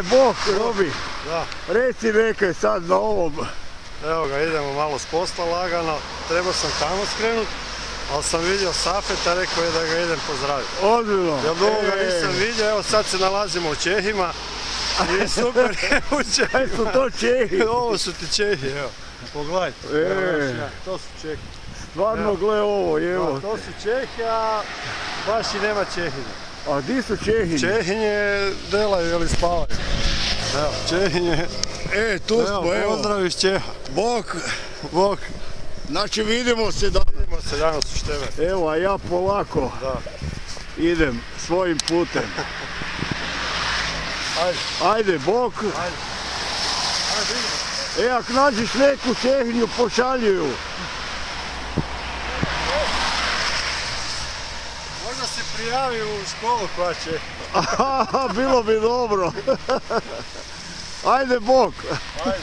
Bok, Robi, Da. reci nekaj sad na ovom. Evo ga, idemo malo s posla lagano. Trebao sam tamo skrenut, ali sam vidio Safeta, rekao je da ga idem pozdraviti. Ozbiljno. Jer dugo ga nisam vidio, evo sad se nalazimo u Čehima. I super je u Čehima. Kaj su to Čehi? Ovo su ti Čehi, evo. Pogledajte. To su Čehi. Stvarno gle ovo, evo. To su Čehi, a baš i nema Čehinje. A di su Čehinje? Čehinje delaju ili spavaju. Evo, Čehinje. Tu smo, evo. Pozdrav iz Čeha. Bok. Bok. Znači vidimo se danas. Vidimo se danas u Števe. Evo, a ja polako idem svojim putem. Ajde, Bok. Ajde, vidimo. Ak nađeš neku Čehinju, pošalji ju. Možda se prijavi u školu koja će. Bilo bi dobro. Ajde, Bok. Ajde.